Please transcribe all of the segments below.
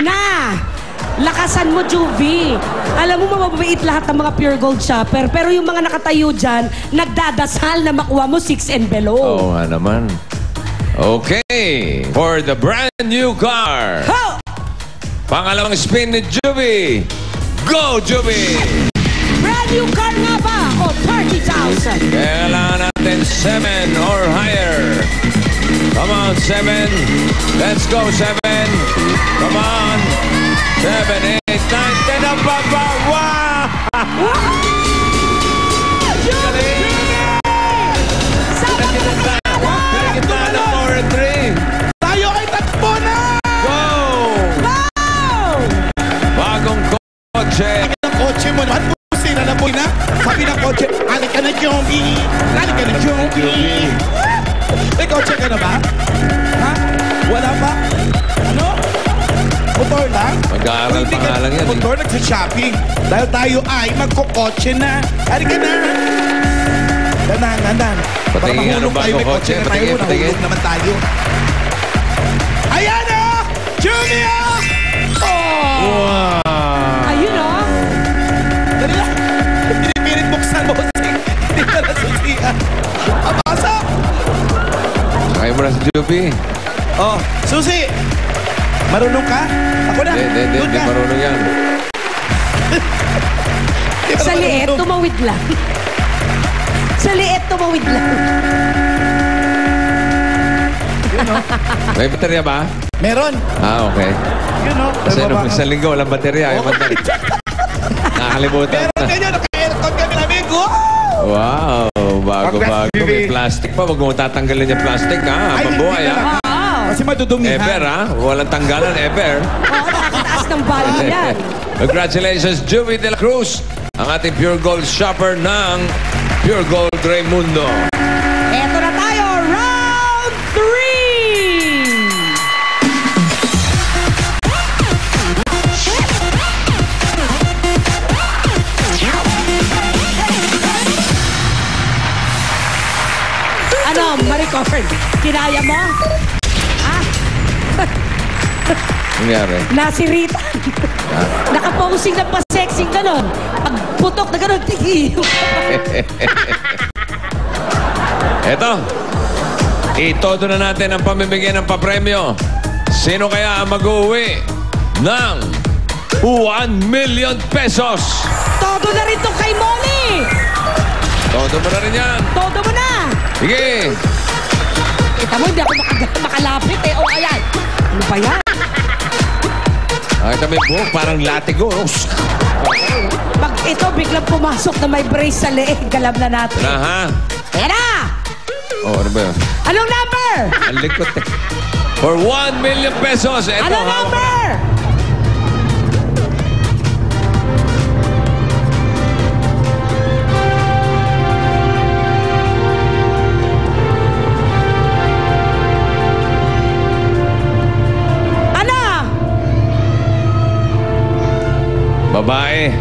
na. Lakasan mo, Juvie. Alam mo, mababait lahat ng mga pure gold shopper. Pero yung mga nakatayo dyan, nagdadasal na makuha mo 6 and below. Oo nga naman. Okay. For the brand new car. Ho! Pangalawang spin ni Juvie. Go, Juvie! Brand new car nga ba? O 30,000. Kailangan natin 7 or higher. Come on, 7. Let's go, 7. Come on. 7, 8, 9, 10. Up, up, up. Wow! Pinagitna na 4 and 3. Tayo ay takbo na! Go! Bagong kotse. Ang kotse mo naman, pusira na po na. Sabi ng kotse, halika na, Joby. Halika na, Joby. May kotse ka na ba? Ha? Wala pa? Ano? Motor lang? Mag-aaral pa nga lang yan. Motor, nagsa-shopping. Dahil tayo ay magkukotse na. Halika na. Danan. Para Patingin, mahulog tayo, may kotse na tayo. Nahulog naman tayo. Ayan na! Julia! Oh! Wow! Ayun o. Dali lang. Pinipilit buksan mo. Hindi ka na susihan. Papasok! Sakay mo na si Juvie. Oh, Susi! Marunong ka? Ako na. Hindi Doon ka. marunong yan. Di ka Sa na liit, marunong. tumawid lang. Sa liit, tumawid lang. Yun, oh. May baterya ba? Meron. Ah, okay. Yun, oh. Kasi May nung baba ka. isang linggo, walang baterya. Oh, Nakakalimutan. meron ganyan. Naka-aircon kami namin. Wow! Wow, bago-bago. May plastic pa. Huwag mo tatanggalin yung plastic, ha? Ay, Mabuhay, hindi ha? na. Oo. Kasi madudumihan. Ever, ha? Walang tanggalan, ever. Oo, nakakataas ng value yan. Congratulations, Juvie de la Cruz, ang ating Pure Gold shopper ng Pure Gold Raimundo. Eto na tayo, round 3! Ano, Maricord? Kinaya mo? Ha? Nangyari? Nasiritan. Nakaposing na pa-sexy ganon. Pag putok na ganon, tigil. Eto, itodo na natin ang pamimigay ng papremyo. Sino kaya ang mag-uwi ng 1 million pesos? Todo na rin to kay Molly. Todo mo na rin yan. Todo mo na. Sige. Kita mo, hindi ako makalapit eh. O, ayan. Ano ba yan? Nakita mo yung buhok, parang latigo. Pag ito biglang pumasok na may brace sa leeg, galab na natin. Na, ha? Ayan na! Oh, ano ba yun? Anong number? Ang likot eh. For 1 million pesos. Eto, Anong number? Ano? Babae.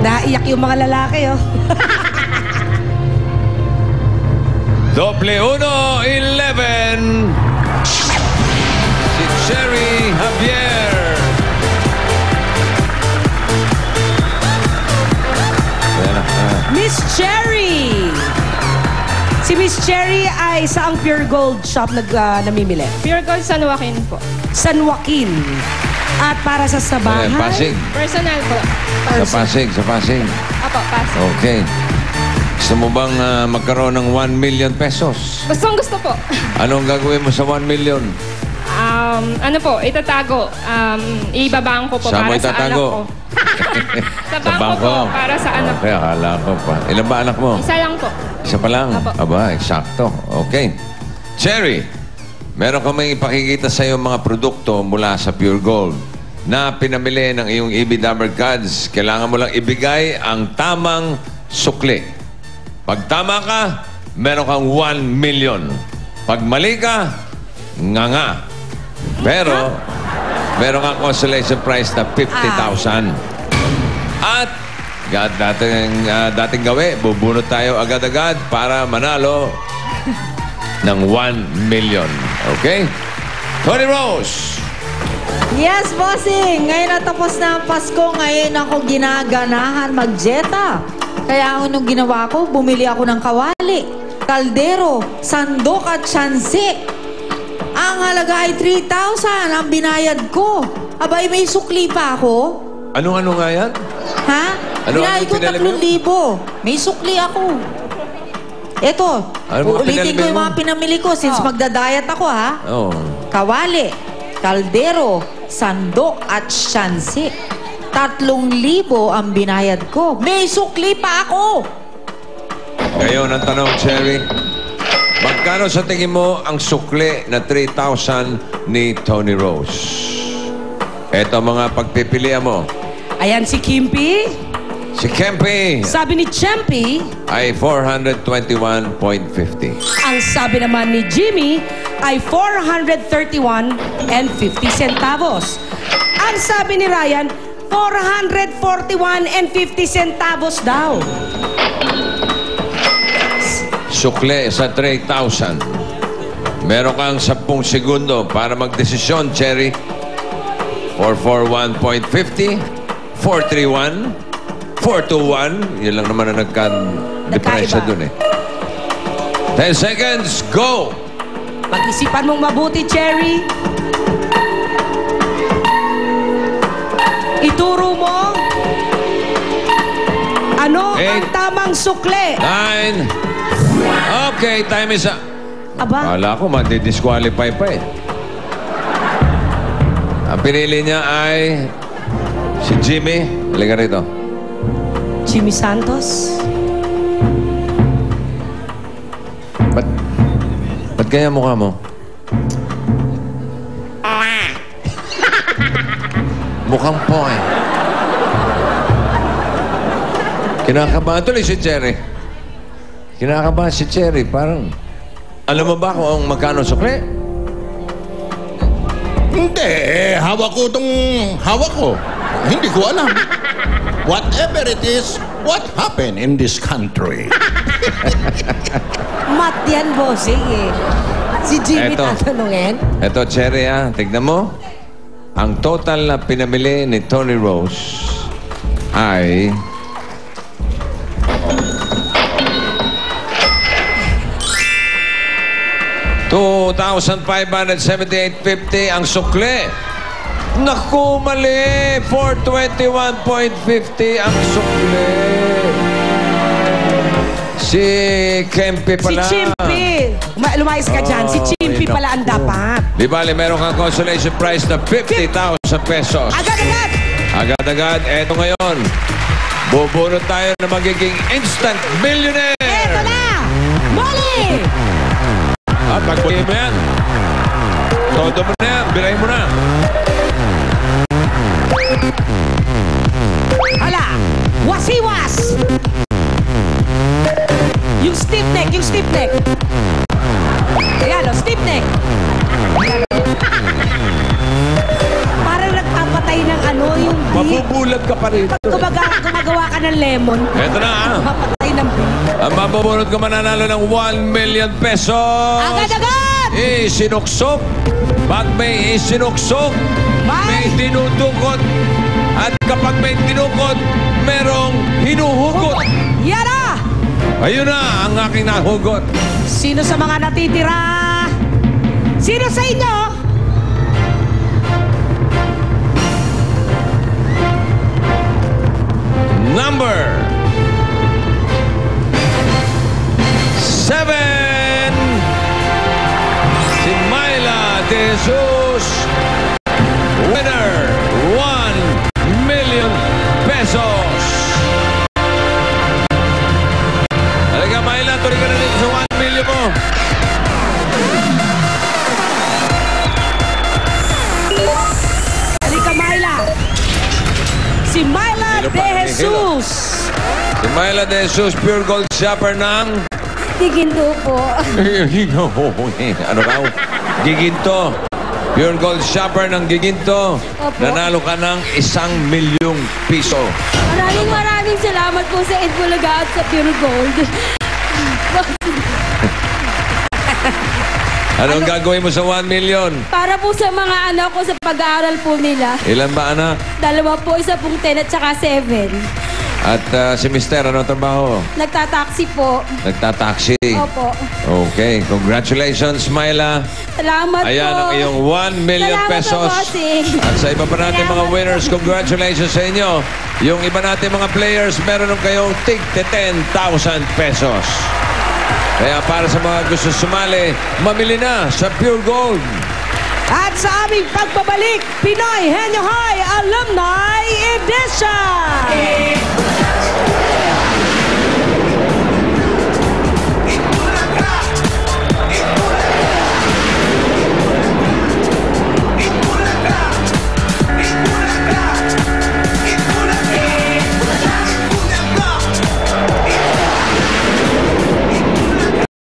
Naiyak yung mga lalaki, oh. Doble 1, 11. Si Cherry Javier. Ayan na. Miss Cherry! Si Miss Cherry ay saang Pure Gold shop namimili? Pure Gold San Joaquin po. San Joaquin. At para sa sabahan? Pasig. Personal po. Sa Pasig, sa Pasig. Apo, pass. Okay. Gusto mo bang magkaroon ng 1 million pesos? Gusto po. Anong gagawin mo sa 1 million? Ano po, itatago. Ibabang ko po Saan mo para sa anak itatago? ko. Sa bangko po, para sa anak ko. Okay, akala ko pa. Ilan ba anak mo? Isa lang po. Isa pa lang? Apo. Aba, eksakto. Okay. Cherry, meron kaming ipakikita sa iyo mga produkto mula sa Pure Gold na pinamili ng iyong EB Number Cards. Kailangan mo lang ibigay ang tamang sukli. Pag tama ka, meron kang 1 million. Pag mali ka, nga. Pero, meron kang consolation prize na 50,000. At, dating gawi, bubunot tayo agad-agad para manalo ng 1 million. Okay? Tony Rose. Yes, bossing! Ngayon natapos na ang Pasko, ngayon ako ginaganahan mag-jeta. Kaya nung ginawa ko, bumili ako ng kawali, kaldero, sandok at tsansi. Ang halaga ay 3,000 ang binayad ko. Abay, may sukli pa ako. Ano nga yan? Ha? Binayad ko pinili mo? 3,000. May sukli ako. Eto, Ano mga uulitin pinili ko yung mo? mga pinamili ko since magda-diet ako, ha? Oh. Kawali, kaldero, sandok at syansi. 3,000 ang binayad ko. May sukli pa ako! Ngayon ang tanong, Cherry. Magkano sa tingin mo ang sukli na 3,000 ni Tony Rose? Ito mga pagpipilian mo. Ayan si Kimpi. Si Kempi Sabi ni Chempy, ay 421.50. ang sabi naman ni Jimmy ay 431 and 50 centavos. Ang sabi ni Ryan, 441 and 50 centavos daw. Sukli sa 3,000. Meron kang 10 segundo para magdesisyon, Cherry. 441.50, 431, 421. Yun lang naman ang nagka-diferensya dun eh. 10 seconds, go! Pag-isipan mong mabuti, Cherry. Ituro mo ano ang Eight. tamang sukli. 9. Okay, time is up. Aba, Kala ko madi-disqualify pa eh. Ang pinili niya ay si Jimmy. Halika rito. Jimmy Santos. Ba't kaya mukha mo? Mukhang po eh. Kinakabahan tuloy si Cherry. Kinakabahan si Cherry. Parang, alam mo ba kung magkano sukli? Hindi, hawak ko itong hawak ko. Hindi ko alam. Whatever it is, what happened in this country? Mat yan, bossing eh. Si Jimmy Eto. tatanungin. Eto, Cherry tignan mo. Ang total na pinamili ni Tony Rose ay 2,578.50 ang sukli. Naku, mali! 421.50 ang sukli. Si Kempi Si pala. Chimpy. Lumayas ka dyan. Si Chimpy Ay, pala ang naku. dapat. Di bali, meron kang consolation prize na 50,000 pesos. Agad-agad! Agad-agad, eto ngayon. Bubunot tayo na magiging instant millionaire. Eto na! Molly! At pagbuhin mo yan. Todo mo na yan. Bilay mo na. Hala! Wasiwas! Yung stiff neck, yung stiff neck. Ayan o, stiff neck. Parang nagpapatay ng ano, yung beat. Mabubulag ka pa rito. Pag gumagawa ka ng lemon, Eto na mapatay ng beat. Ang mabubunot ko mananalo ng 1 million pesos. Agad-agad! Isinuksok. Pag may isinuksok, may May dinudukot. At kapag may dinukot, merong hinuhugot. yan na! Ayun na ang aking nahugot. Sino sa mga natitira? Sino sa inyo? Number 7. Si Myla De Jesus. Winner, 1 million pesos. Halika, Myla, tuloy ka na dito sa 1 million mo. Halika, Myla. Si Myla Hilo De pa, hilo. Jesus. Si Myla De Jesus, pure gold shopper ng... Tiginto po. Ano raw? Giginto. Pure gold shopper ng Giginto. Opo. Nanalo ka ng 1 milyong piso. Maraming salamat po sa Ed Bulaga at sa Pure Gold. Anong gagawin mo sa 1 million? Para po sa mga anak ko sa pag-aaral po nila. Ilan ba anak? 2 po, isa pong 10 at saka 7. At si Mister, ano trabaho? Nagtataksi po. Nagtataksi. Opo. Okay. Congratulations, Myla. Salamat Ayan po. ang iyong 1 million Salamat pesos. po, bossing. At sa iba pa natin mga Salamat winners, congratulations sa inyo. Yung iba natin mga players, meron kayong tig 10,000 pesos. Kaya para sa mga gusto sumali, mamili na sa Pure Gold. At sa aming pagbabalik, Pinoy Henyo High Alumni Edition!